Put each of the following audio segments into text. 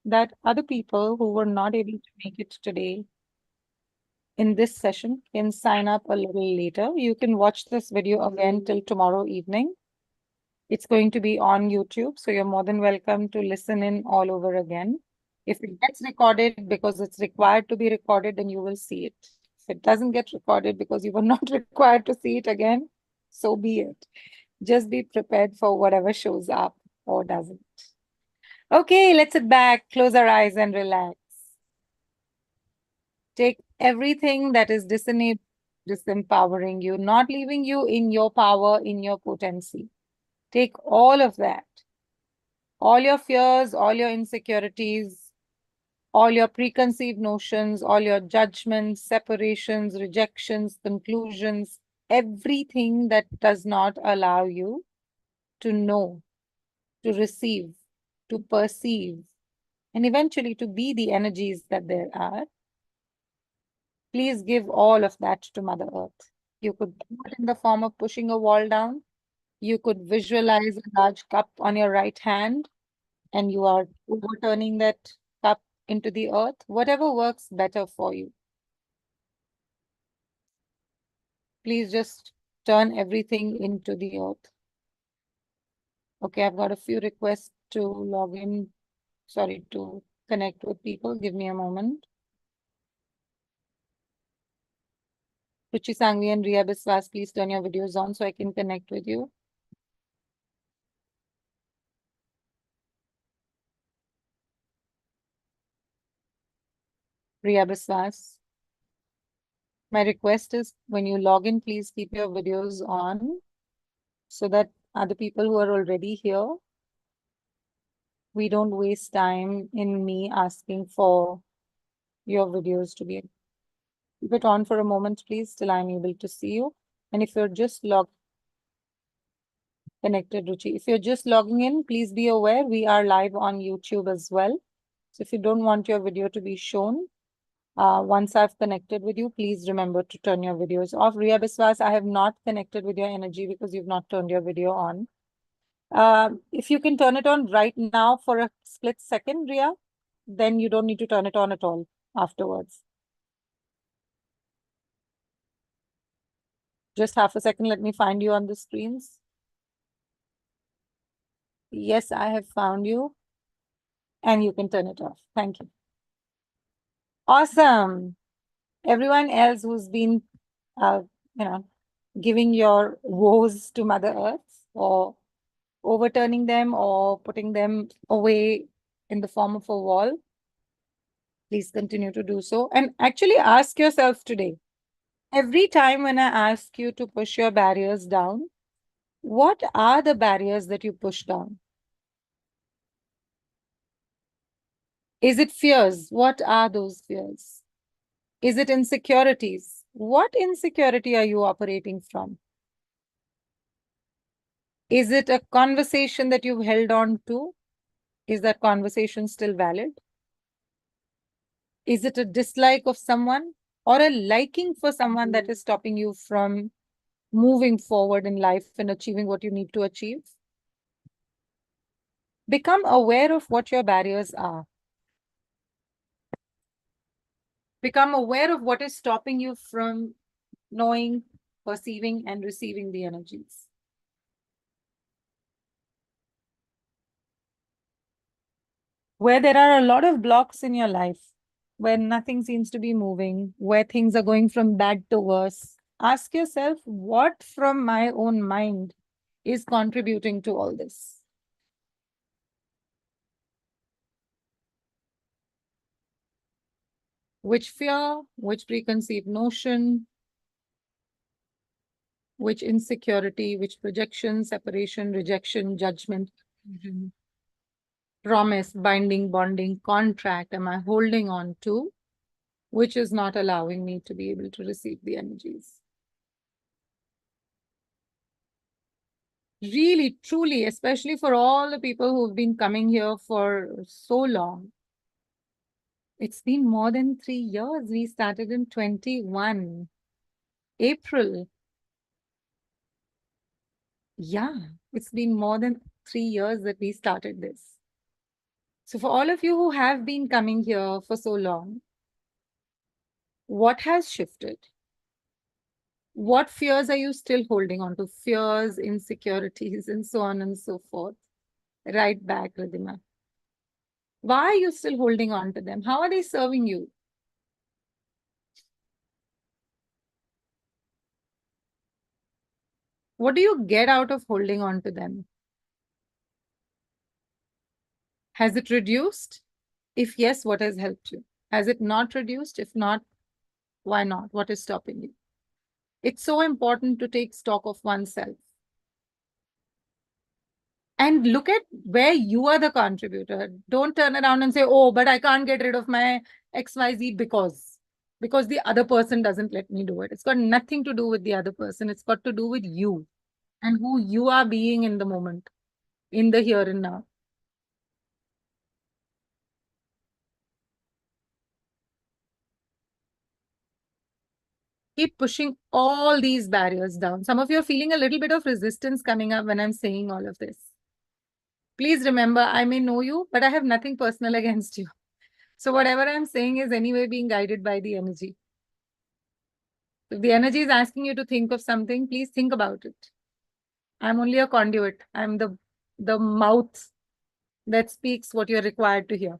that other people who were not able to make it today in this session can sign up a little later. You can watch this video again till tomorrow evening. It's going to be on YouTube, so you're more than welcome to listen in all over again. If it gets recorded because it's required to be recorded, then you will see it. If it doesn't get recorded because you were not required to see it again, so be it. Just be prepared for whatever shows up or doesn't. Okay, let's sit back, close our eyes and relax. Take everything that is disempowering you, not leaving you in your power, in your potency. Take all of that, all your fears, all your insecurities, all your preconceived notions, all your judgments, separations, rejections, conclusions, everything that does not allow you to know, to receive, to perceive, and eventually to be the energies that there are. Please give all of that to Mother Earth. You could do it in the form of pushing a wall down. You could visualize a large cup on your right hand and you are overturning that cup into the earth. Whatever works better for you. Please just turn everything into the earth. Okay, I've got a few requests to log in. Sorry, to connect with people. Give me a moment. Ruchi Sangvi and Riya Biswas, please turn your videos on so I can connect with you. Riya Biswas. My request is when you log in, please keep your videos on so that other people who are already here, we don't waste time in me asking for your videos to be. Keep it on for a moment, please, till I'm able to see you. And if you're just connected, Ruchi, if you're just logging in, please be aware we are live on YouTube as well. So if you don't want your video to be shown, once I've connected with you, please remember to turn your videos off. Riya Biswas, I have not connected with your energy because you've not turned your video on. If you can turn it on right now for a split second, Riya, then you don't need to turn it on at all afterwards. Just half a second, let me find you on the screens. Yes, I have found you. And you can turn it off. Thank you. Awesome. Everyone else who's been, uh, giving your woes to Mother Earth or overturning them or putting them away in the form of a wall, please continue to do so. And actually ask yourself today, every time when I ask you to push your barriers down, what are the barriers that you push down? Is it fears? What are those fears? Is it insecurities? What insecurity are you operating from? Is it a conversation that you've held on to? Is that conversation still valid? Is it a dislike of someone or a liking for someone that is stopping you from moving forward in life and achieving what you need to achieve? Become aware of what your barriers are. Become aware of what is stopping you from knowing, perceiving, and receiving the energies. Where there are a lot of blocks in your life, where nothing seems to be moving, where things are going from bad to worse, ask yourself, what from my own mind is contributing to all this? Which fear, which preconceived notion, which insecurity, which projection, separation, rejection, judgment, confusion, promise, binding, bonding, contract am I holding on to, which is not allowing me to be able to receive the energies? Really, truly, especially for all the people who've been coming here for so long. It's been more than 3 years. We started in 21 April. Yeah, it's been more than 3 years that we started this. So, for all of you who have been coming here for so long, what has shifted? What fears are you still holding on to? Fears, insecurities, and so on and so forth. Right back, Ridhima. Why are you still holding on to them? How are they serving you? What do you get out of holding on to them? Has it reduced? If yes, what has helped you? Has it not reduced? If not, why not? What is stopping you? It's so important to take stock of oneself and look at where you are the contributor. Don't turn around and say, oh, but I can't get rid of my XYZ because the other person doesn't let me do it. It's got nothing to do with the other person. It's got to do with you and who you are being in the moment, in the here and now. Keep pushing all these barriers down. Some of you are feeling a little bit of resistance coming up when I'm saying all of this. Please remember, I may know you, but I have nothing personal against you. So whatever I'm saying is anyway being guided by the energy. If the energy is asking you to think of something, please think about it. I'm only a conduit. I'm the mouth that speaks what you're required to hear.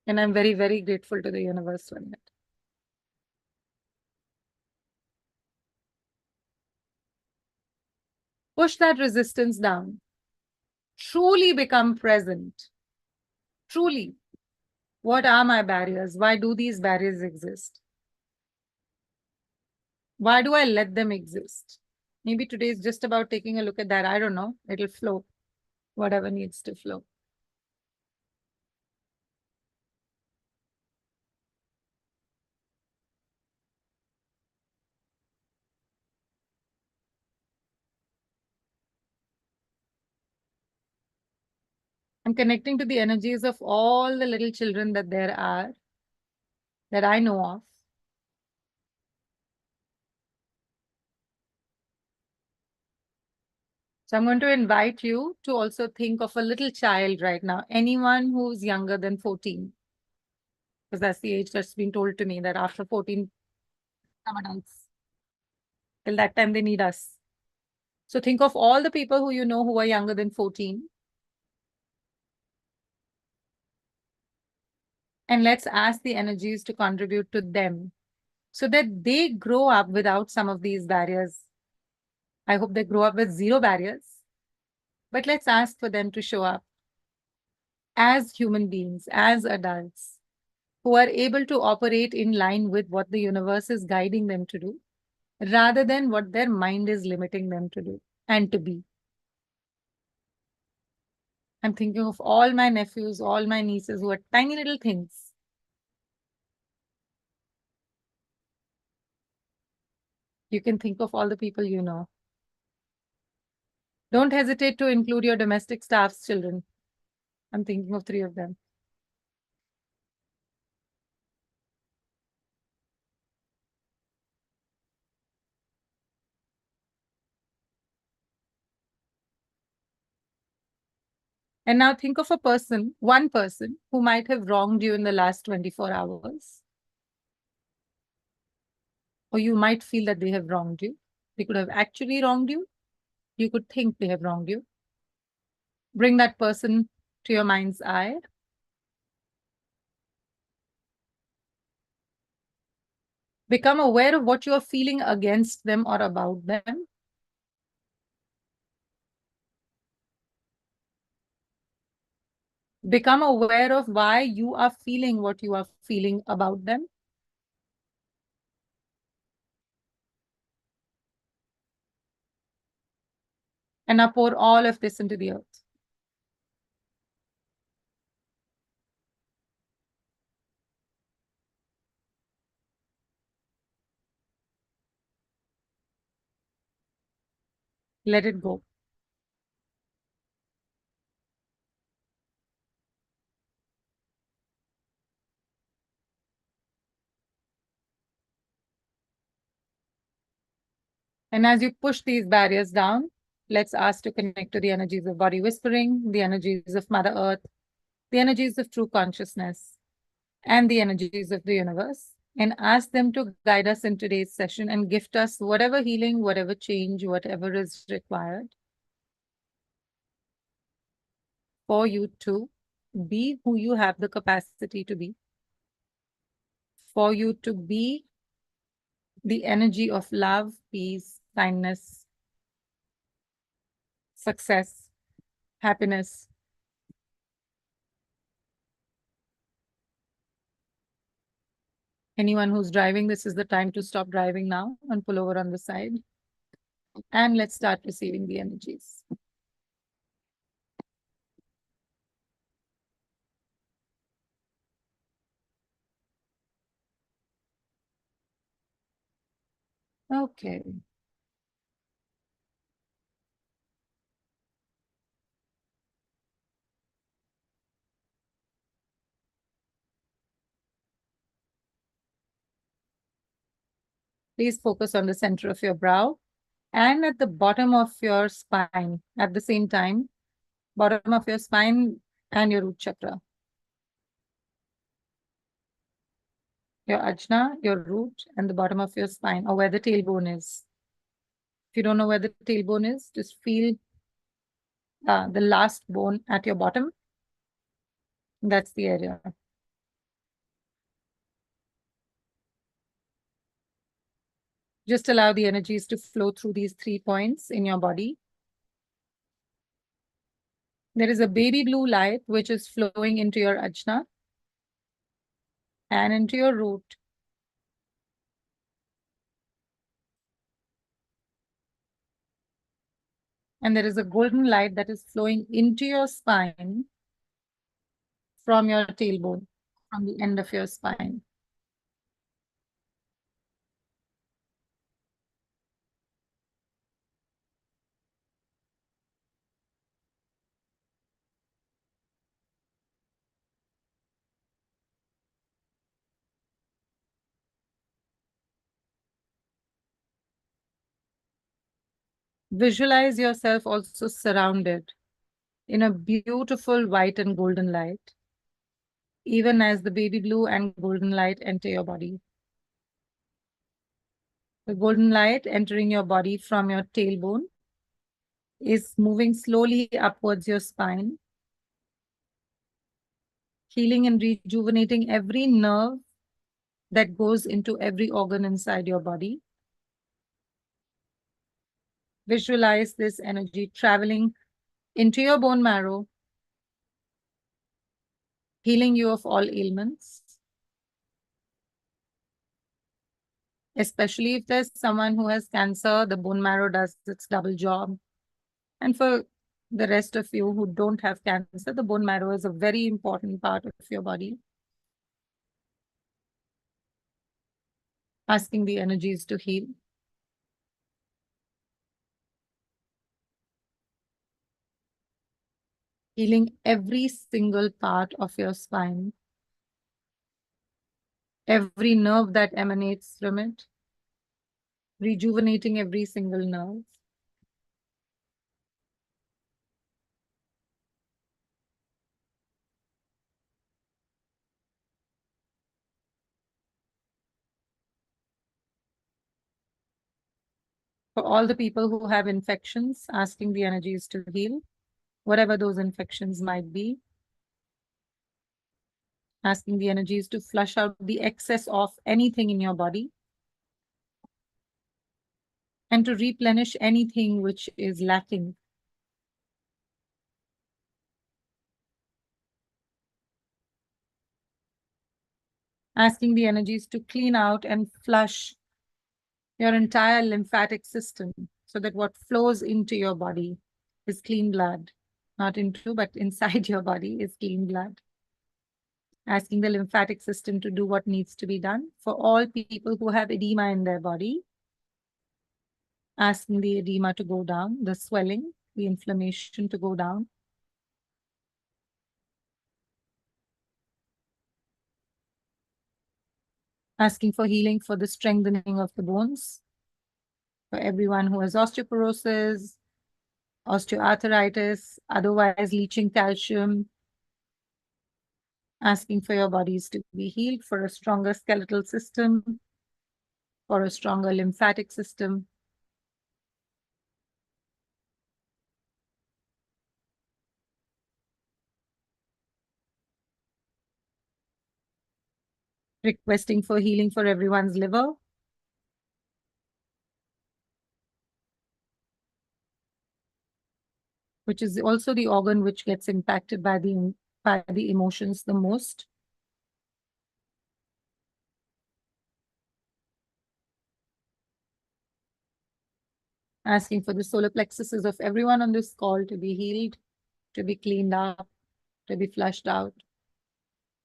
And I'm very, very grateful to the universe for that. Push that resistance down. Truly become present. Truly. What are my barriers? Why do these barriers exist? Why do I let them exist? Maybe today is just about taking a look at that. I don't know. It'll flow, whatever needs to flow. I'm connecting to the energies of all the little children that there are, that I know of. So I'm going to invite you to also think of a little child right now, anyone who's younger than 14, because that's the age that's been told to me that after 14, some adults, till that time they need us. So think of all the people who you know who are younger than 14. And let's ask the energies to contribute to them so that they grow up without some of these barriers. I hope they grow up with zero barriers, but let's ask for them to show up as human beings, as adults, who are able to operate in line with what the universe is guiding them to do, rather than what their mind is limiting them to do and to be. I'm thinking of all my nephews, all my nieces who are tiny little things. You can think of all the people you know. Don't hesitate to include your domestic staff's children. I'm thinking of 3 of them. And now think of a person, one person who might have wronged you in the last 24 hours. Or you might feel that they have wronged you. They could have actually wronged you. You could think they have wronged you. Bring that person to your mind's eye. Become aware of what you are feeling against them or about them. Become aware of why you are feeling what you are feeling about them. And now pour all of this into the earth. Let it go. And as you push these barriers down, let's ask to connect to the energies of body whispering, the energies of Mother Earth, the energies of true consciousness, and the energies of the universe, and ask them to guide us in today's session and gift us whatever healing, whatever change, whatever is required for you to be who you have the capacity to be, for you to be the energy of love, peace, kindness, success, happiness. Anyone who's driving, this is the time to stop driving now and pull over on the side. And let's start receiving the energies. Okay. Please focus on the center of your brow and at the bottom of your spine at the same time, bottom of your spine and your root chakra. Your ajna, your root, and the bottom of your spine, or where the tailbone is. If you don't know where the tailbone is, just feel the last bone at your bottom. That's the area. Just allow the energies to flow through these 3 points in your body. There is a baby blue light which is flowing into your ajna and into your root. And there is a golden light that is flowing into your spine from your tailbone, from the end of your spine. Visualize yourself also surrounded in a beautiful white and golden light, even as the baby blue and golden light enter your body. The golden light entering your body from your tailbone is moving slowly upwards your spine, healing and rejuvenating every nerve that goes into every organ inside your body. Visualize this energy traveling into your bone marrow, healing you of all ailments, especially if there's someone who has cancer, the bone marrow does its double job. And for the rest of you who don't have cancer, the bone marrow is a very important part of your body. Asking the energies to heal. Healing every single part of your spine, every nerve that emanates from it, rejuvenating every single nerve. For all the people who have infections, asking the energies to heal, whatever those infections might be. Asking the energies to flush out the excess of anything in your body and to replenish anything which is lacking. Asking the energies to clean out and flush your entire lymphatic system so that what flows into your body is clean blood. Not into, but inside your body is clean blood. Asking the lymphatic system to do what needs to be done. For all people who have edema in their body, asking the edema to go down, the swelling, the inflammation to go down. Asking for healing for the strengthening of the bones. For everyone who has osteoporosis, osteoarthritis, otherwise leaching calcium, asking for your bodies to be healed for a stronger skeletal system, for a stronger lymphatic system. Requesting for healing for everyone's liver, which is also the organ which gets impacted by the emotions the most. Asking for the solar plexuses of everyone on this call to be healed, to be cleaned up, to be flushed out,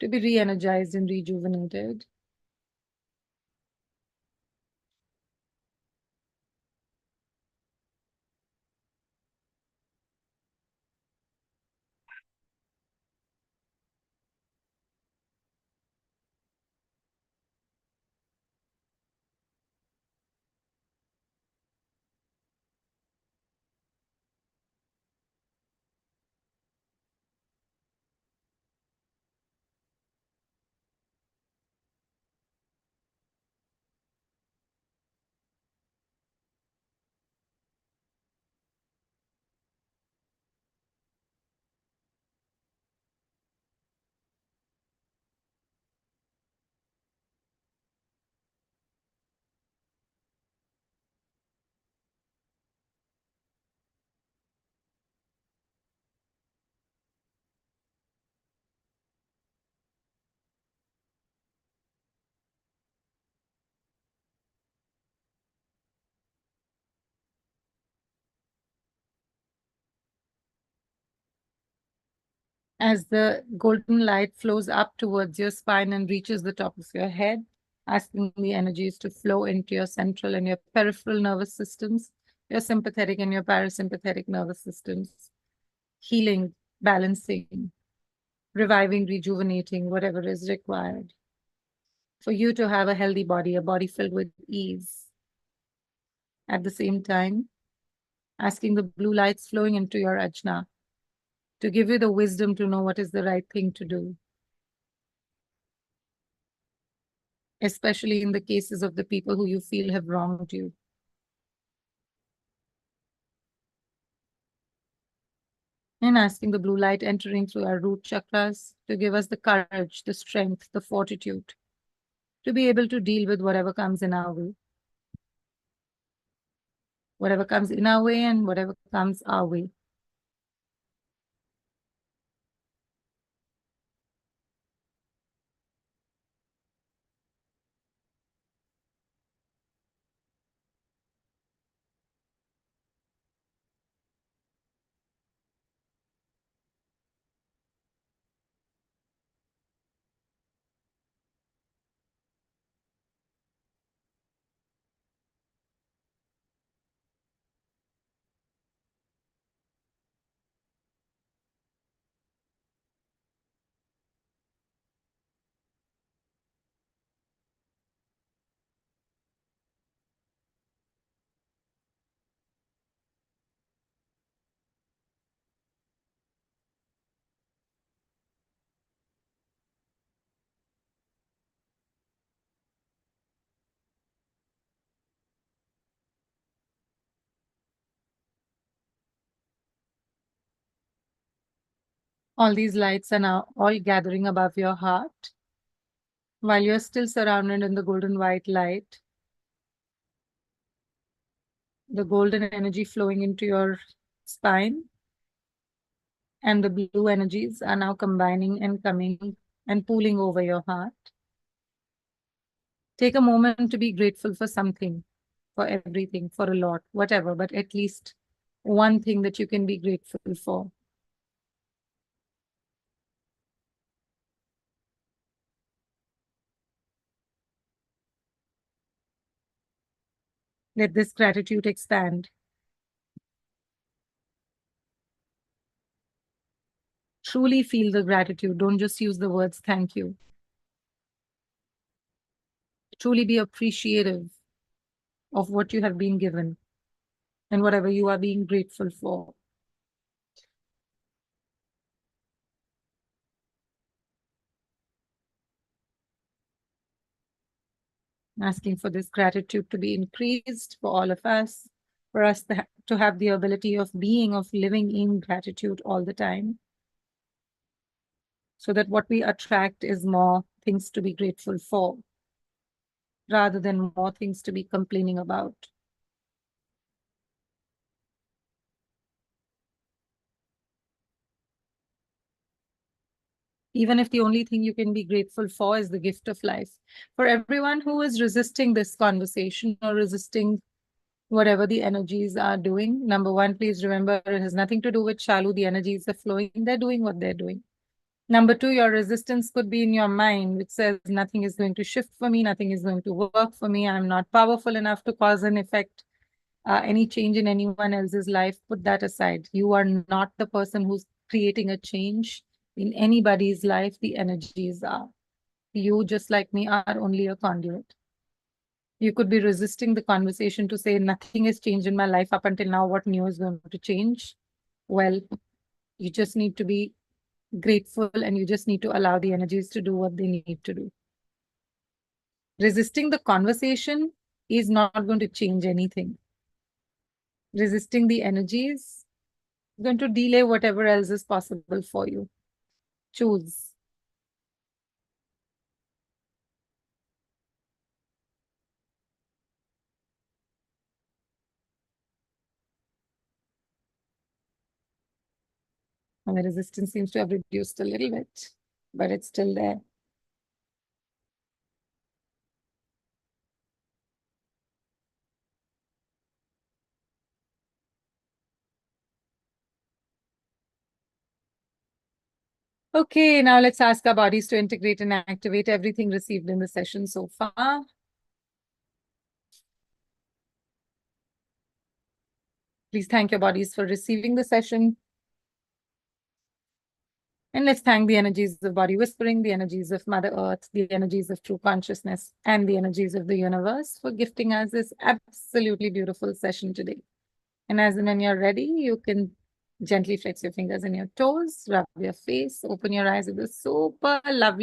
to be re-energized and rejuvenated. As the golden light flows up towards your spine and reaches the top of your head, asking the energies to flow into your central and your peripheral nervous systems, your sympathetic and your parasympathetic nervous systems, healing, balancing, reviving, rejuvenating, whatever is required for you to have a healthy body, a body filled with ease. At the same time, asking the blue lights flowing into your ajna to give you the wisdom to know what is the right thing to do, especially in the cases of the people who you feel have wronged you. And asking the blue light entering through our root chakras to give us the courage, the strength, the fortitude to be able to deal with whatever comes in our way. Whatever comes in our way and whatever comes our way. All these lights are now all gathering above your heart while you're still surrounded in the golden white light. The golden energy flowing into your spine and the blue energies are now combining and coming and pooling over your heart. Take a moment to be grateful for something, for everything, for a lot, whatever, but at least one thing that you can be grateful for. Let this gratitude expand. Truly feel the gratitude. Don't just use the words thank you. Truly be appreciative of what you have been given and whatever you are being grateful for. Asking for this gratitude to be increased for all of us, for us to have the ability of being, of living in gratitude all the time, so that what we attract is more things to be grateful for, rather than more things to be complaining about. Even if the only thing you can be grateful for is the gift of life. For everyone who is resisting this conversation or resisting whatever the energies are doing, number one, please remember it has nothing to do with Shalu. The energies are flowing, they're doing what they're doing. Number two, your resistance could be in your mind, which says nothing is going to shift for me, nothing is going to work for me, I'm not powerful enough to cause an effect, any change in anyone else's life. Put that aside. You are not the person who's creating a change in anybody's life. The energies are. You, just like me, are only a conduit. You could be resisting the conversation to say nothing has changed in my life up until now. What new is going to change? Well, you just need to be grateful and you just need to allow the energies to do what they need to do. Resisting the conversation is not going to change anything. Resisting the energies is going to delay whatever else is possible for you. Choose. And the resistance seems to have reduced a little bit, but it's still there. Okay, now let's ask our bodies to integrate and activate everything received in the session so far. Please thank your bodies for receiving the session. And let's thank the energies of body whispering, the energies of Mother Earth, the energies of true consciousness, and the energies of the universe for gifting us this absolutely beautiful session today. And as and when you're ready, you can gently flex your fingers and your toes, rub your face, open your eyes with a super lovely